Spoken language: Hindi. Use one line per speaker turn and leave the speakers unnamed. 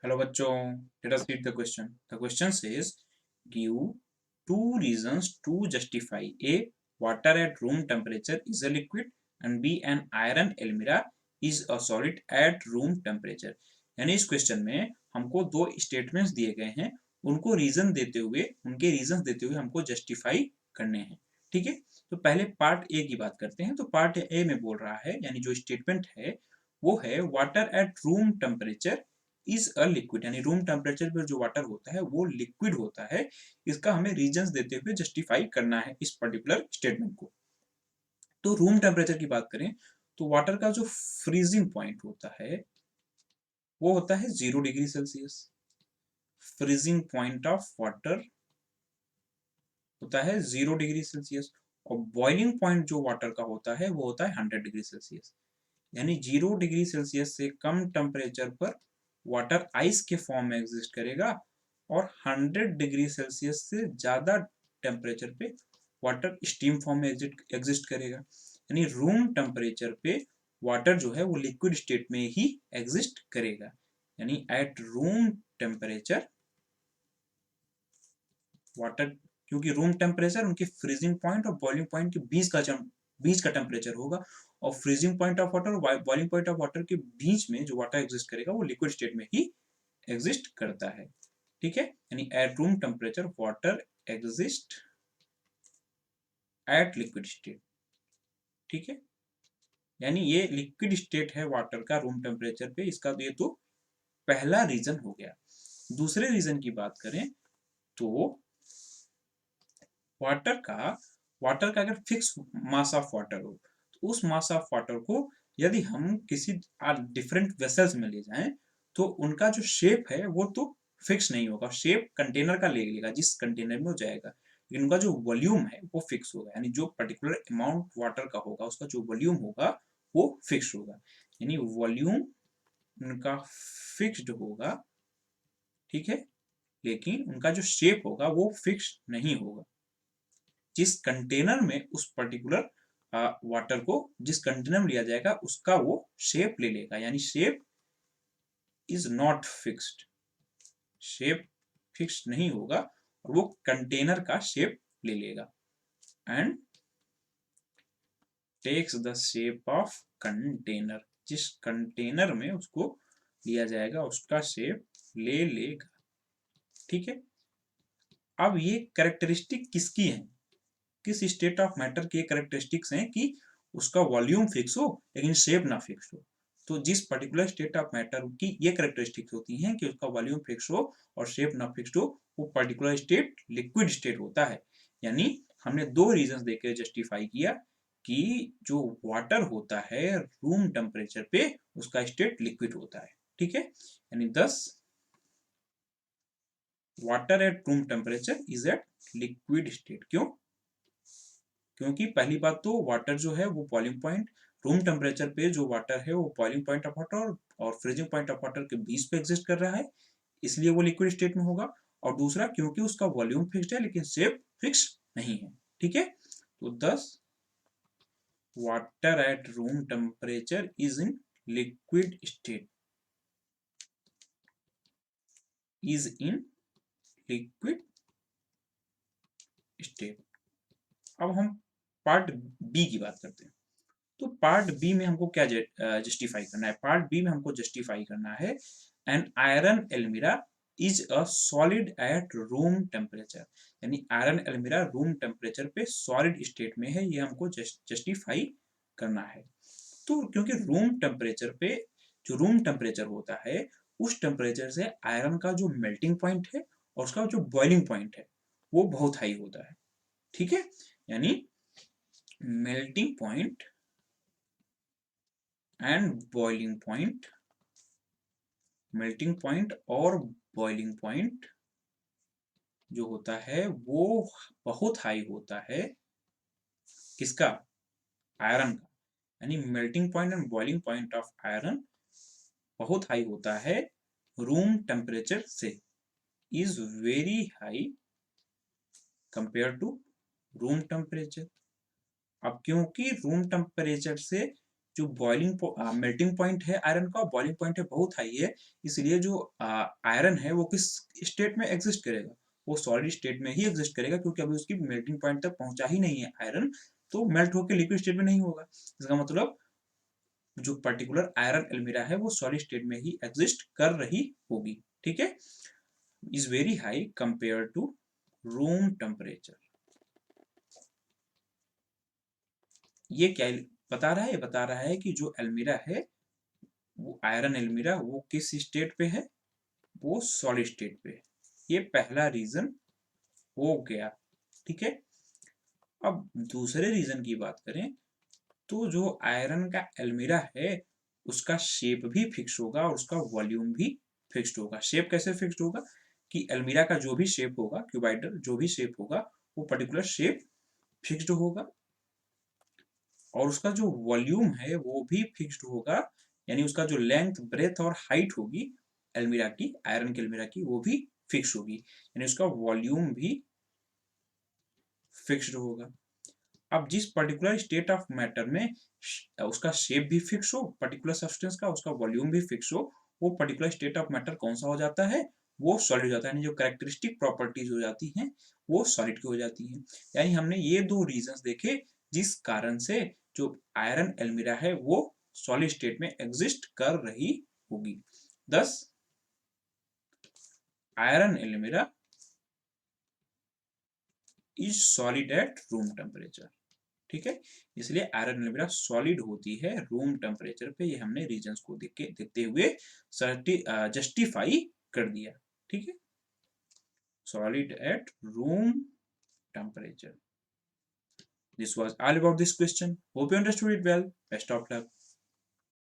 Hello बच्चों, let us read the question. The question says, give two reasons to justify A. Water at room temperature is a liquid and B. An iron almirah is a solid at room temperature. यानी इस क्वेश्चन में हमको दो स्टेटमेंट्स दिए गए हैं, उनको रीजन देते हुए उनके रीजन देते हुए हमको जस्टिफाई करने हैं। ठीक है, तो पहले पार्ट ए की बात करते हैं। तो पार्ट ए में बोल रहा है, यानी जो स्टेटमेंट है वो है water at room temperature is a liquid, यानी रूम टेम्परेचर पर जो वाटर होता है वो लिक्विड होता है। इसका हमें रीजंस देते हुए जस्टिफाई करना है इस पर्टिकुलर स्टेटमेंट को। तो रूम टेम्परेचर की बात करें तो वाटर का जो फ्रीजिंग पॉइंट होता है वो होता है 0 degree Celsius. Freezing point of water होता है 0 डिग्री सेल्सियस और बॉइलिंग पॉइंट जो वाटर का होता है वो होता है 100 डिग्री सेल्सियस। यानी 0 डिग्री सेल्सियस से कम टेम्परेचर पर वाटर आइस के फॉर्म में एग्जिस्ट करेगा और 100 डिग्री सेल्सियस से ज़्यादा टेम्परेचर पे वाटर स्टीम फॉर्म में एग्जिस्ट करेगा। यानी रूम टेम्परेचर पे वाटर जो है वो लिक्विड स्टेट में ही एग्जिस्ट करेगा। यानी एट रूम टेम्परेचर वाटर, क्योंकि रूम टेम्परेचर उनके फ्रीजिंग पॉइंट और बॉइलिंग पॉइंट के बीच का टेम्परेचर होगा और फ्रीजिंग पॉइंट ऑफ वाटर और बॉइलिंग पॉइंट ऑफ वाटर के बीच में जो वाटर एग्जिस्ट करेगा वो लिक्विड स्टेट में ही एग्जिस्ट करता है। ठीक है, यानी eight room temperature water exist at liquid state. ठीक है, यानी ये लिक्विड स्टेट है वाटर का रूम टेम्परेचर पे। इसका ये तो पहला रीजन हो गया। दूसरे रीजन की बात करें तो वाटर का वाटर का अगर फिक्स मास ऑफ वाटर हो तो उस मास ऑफ वाटर को यदि हम किसी डिफरेंट वेसल्स में ले जाएं तो उनका जो शेप है वो तो फिक्स नहीं होगा। शेप कंटेनर का ले लेगा जिस कंटेनर में हो जाएगा, लेकिन उनका जो वॉल्यूम है वो फिक्स होगा। यानी जो पर्टिकुलर अमाउंट वाटर का होगा उसका जो वॉल्यूम होगा वो फिक्स होगा। यानी वॉल्यूम उनका फिक्स्ड होगा। ठीक है, लेकिन उनका जो शेप होगा वो फिक्स नहीं होगा। जिस कंटेनर में उस पर्टिकुलर वाटर को जिस कंटेनर में लिया जाएगा उसका वो शेप ले लेगा। यानी shape is not fixed, shape fix नहीं होगा और वो कंटेनर का शेप ले लेगा and takes the shape of container. जिस कंटेनर में उसको लिया जाएगा उसका शेप ले लेगा। ठीक है, अब ये कैरेक्टरिस्टिक किसकी है, किस स्टेट ऑफ मैटर के कैरेक्टरिस्टिक्स हैं कि उसका वॉल्यूम फिक्स हो लेकिन शेप ना फिक्स हो। तो जिस पर्टिकुलर स्टेट ऑफ मैटर की ये कैरेक्टरिस्टिक्स होती हैं कि उसका वॉल्यूम फिक्स हो और शेप ना फिक्स हो, वो पर्टिकुलर स्टेट लिक्विड स्टेट होता है। यानी हमने दो रीजंस देकर जस्टिफाई किया कि जो वाटर होता है रूम टेम्परेचर पे उसका स्टेट लिक्विड होता है। ठीक है, यानी दस water at room temperature is at liquid state. क्यों? क्योंकि पहली बात तो वाटर जो है वो बॉइलिंग पॉइंट रूम टेम्परेचर पे जो वाटर है वो बॉइलिंग पॉइंट ऑफ वाटर और फ्रीजिंग पॉइंट ऑफ वाटर के बीच पे एग्जिस्ट कर रहा है, इसलिए वो लिक्विड स्टेट में होगा। और दूसरा क्योंकि उसका वॉल्यूम फिक्स्ड है लेकिन शेप फिक्स नहीं है। ठीक है, तो दस water at room temperature is in liquid state, is in liquid state. अब हम पार्ट बी की बात करते हैं। तो पार्ट बी में हमको क्या जस्टिफाई करना है? पार्ट बी में हमको जस्टिफाई करना है an iron Elmira is a solid at room temperature. यानी आयरन एल्मिरा रूम टेम्परेचर पे सॉलिड स्टेट में है, ये हमको जस्टिफाई करना है। तो क्योंकि रूम टेम्परेचर पे जो रूम टेम्परेचर होता है उस टेम्परेचर से आयरन का जो मेल्टिंग पॉइंट है और उसका जो बॉइलिंग पॉइंट है वो बहुत हाई होता है। ठीक है, यानी melting point and boiling point, melting point और बॉइलिंग पॉइंट जो होता है वो बहुत हाई होता है। किसका? आयरन का। यानी melting point and boiling point of iron बहुत हाई होता है रूम टेम्परेचर से, is very high compare to room temperature. अब क्योंकि रूम टेम्परेचर से जो बॉइलिंग मेल्टिंग पॉइंट है आयरन का, बॉइलिंग पॉइंट है बहुत हाई है, इसलिए जो आयरन है वो किस स्टेट में एग्जिस्ट करेगा, वो सॉलिड स्टेट में ही एग्जिस्ट करेगा, क्योंकि अभी उसकी मेल्टिंग पॉइंट तक पहुंचा ही नहीं है आयरन, तो मेल्ट होकर लिक्विड स्टेट में नहीं होगा। इसका मतलब जो पर्टिकुलर आयरन एल्मिरा है वो सॉलिड स्टेट में ही एग्जिस्ट कर रही होगी। ठीक है, is very high compare to room temperature. ये क्या बता रहा है, ये बता रहा है कि जो एल्मिरा है वो आयरन एल्मिरा वो किस स्टेट पे है, वो सॉलिड स्टेट पे है। ये पहला रीजन हो गया। ठीक है, अब दूसरे रीजन की बात करें तो जो आयरन का एल्मिरा है उसका शेप भी फिक्स होगा और उसका वॉल्यूम भी फिक्स्ड होगा। शेप कैसे फिक्स्ड होगा कि एल्मिरा का जो भी शेप होगा, क्यूबाइडल जो भी शेप होगा, वो पर्टिकुलर शेप फिक्स्ड होगा और उसका जो वॉल्यूम है वो भी फिक्स्ड होगा, यानी उसका जो लेंथ ब्रेथ और हाइट होगी एल्मिरा की, आयरन के एल्मिरा की, वो भी फिक्स होगी, यानी उसका वॉल्यूम भी फिक्स्ड होगा। अब जिस पर्टिकुलर स्टेट ऑफ मैटर में उसका शेप भी फिक्स हो पर्टिकुलर सब्सटेंस का, उसका वॉल्यूम भी फिक्स हो, वो पर्टिकुलर स्टेट ऑफ मैटर कौन सा हो जाता है, वो सॉलिड हो जाता है, यानी जो कैरेक्टरिस्टिक प्रॉपर्टीज हो जाती हैं वो सॉलिड की हो जाती हैं। यानी हमने ये दो रीजंस देखे जिस कारण से जो आयरन एल्मिरा है वो सॉलिड स्टेट में एग्जिस्ट कर रही होगी। दस iron Elmira is solid at room temperature. ठीक है, इसलिए आयरन एल्मिरा सॉलिड होती है रूम टेम्परेचर पे। ये हमने रीजंस को देख के देखते हुए जस्टिफाई कर दिया। ठीक है, solid at room temperature. This was all about this question. Hope you understood it well. Best of luck.